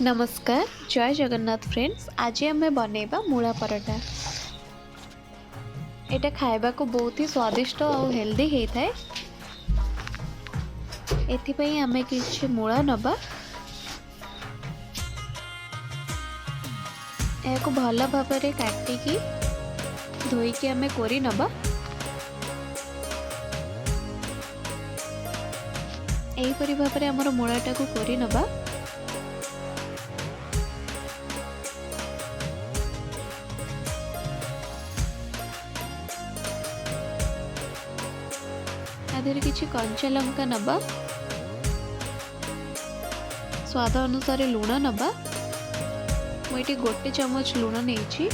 नमस्कार जय जगन्नाथ फ्रेंड्स। आज आम बनैबा मूला पराठा। एटा खाइबा को बहुत ही स्वादिष्ट और हेल्दी होता है। एथिपाई आमे किछि मूला नबा, को भल भाव में काटिकी धोईकी आमे कोरी नबा। एहीपरि भाव में आमर मूलाटा को कोरी नबा। आधेरे किछि कंचा लंका नबा, स्वाद अनुसार लुण नबा। मुझे गोटे चमच लुण नहीं।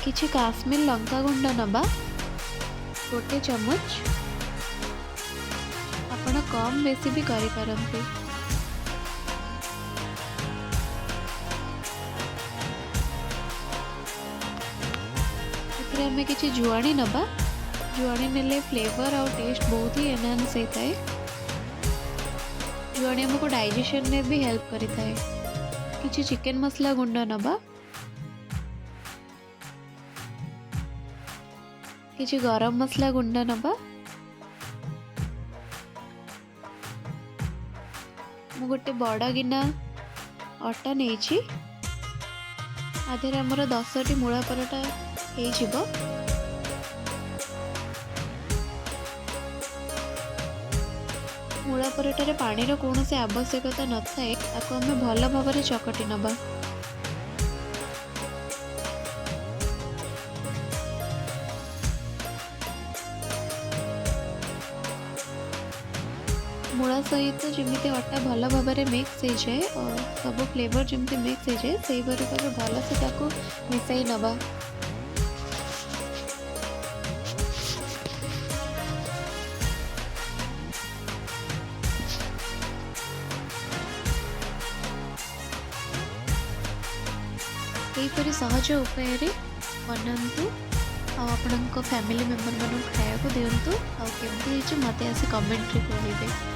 किछि काश्मीर लंका गुंड नबा गोटे चमच। आपण कम बेसी भी करि पारंते। एथिरे हमें किछि जुआणी नबा। जुआणी नेले फ्लेवर और टेस्ट बहुत ही एनहांस होता है। जुआणी हमको डाइजेशन में भी हेल्प करता है। किछि चिकन मसला गुंड नबा, किछि गरम मसला गुंड नबा। मु गोटे बड़ गिना अटा नहीं। आधे आमर 10टी मूला पराठा हो। मूला पराठारे पानी कौन से आवश्यकता न थाए। ताको आमे भल भाव में चकटी नबा। मूला सहित जमी अटा भल भाव में मिक्स हो जाए और सब फ्लेवर जमी मिक्स हो जाए से भल से मिसाई नबा। यहीपरि सहज उपाय बनातु आपणक फैमिली मेंबर मन खाया दिंतु। आमती मत आसी कमेंट कहे।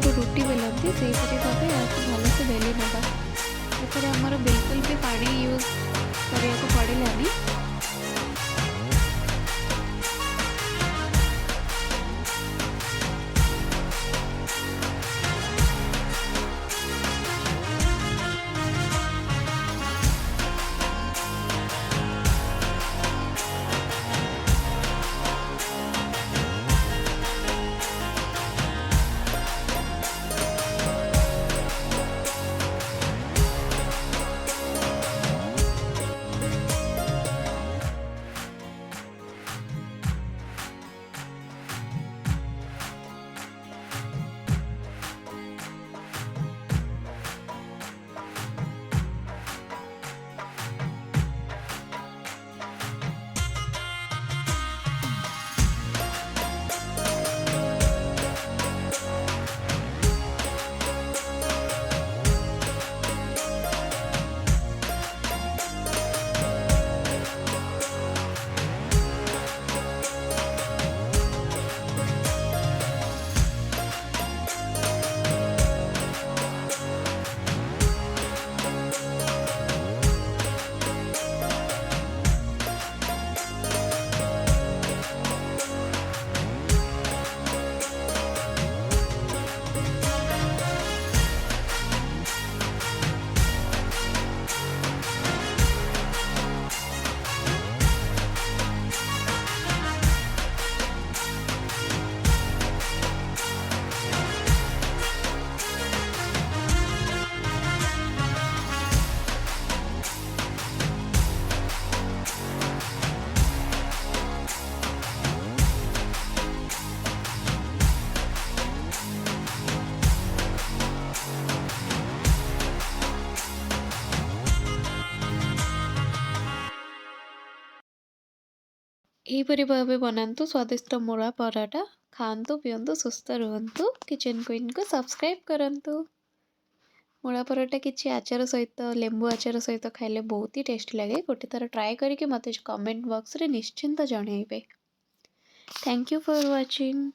रुटी बेलती से भाव भल से बेली नवा। आमर बिल्कुल भी पानी यूज करने पड़ानी। ଏହିପରି ଭାବେ ବନାନ୍ତୁ ସ୍ୱାଦିଷ୍ଟ ମୂଳା ପରଟା। ଖାଆନ୍ତୁ ପିଅନ୍ତୁ ସୁସ୍ଥ ରୁହନ୍ତୁ। କିଚେନ୍ କୁଇନ୍‌କୁ ସବସ୍କ୍ରାଇବ୍ କରନ୍ତୁ। ମୂଳା ପରଟା କିଛି ଆଚାର ସହିତ ଲେମ୍ବୁ ଆଚାର ସହିତ ଖାଇଲେ ବହୁତ ହି ଟେଷ୍ଟି ଲାଗେ। ଗୋଟେ ଥର ଟ୍ରାଏ କରିକି ମୋତେ କମେଣ୍ଟ ବକ୍ସରେ ନିଶ୍ଚିନ୍ତ ଜଣାଇବେ। Thank you for watching.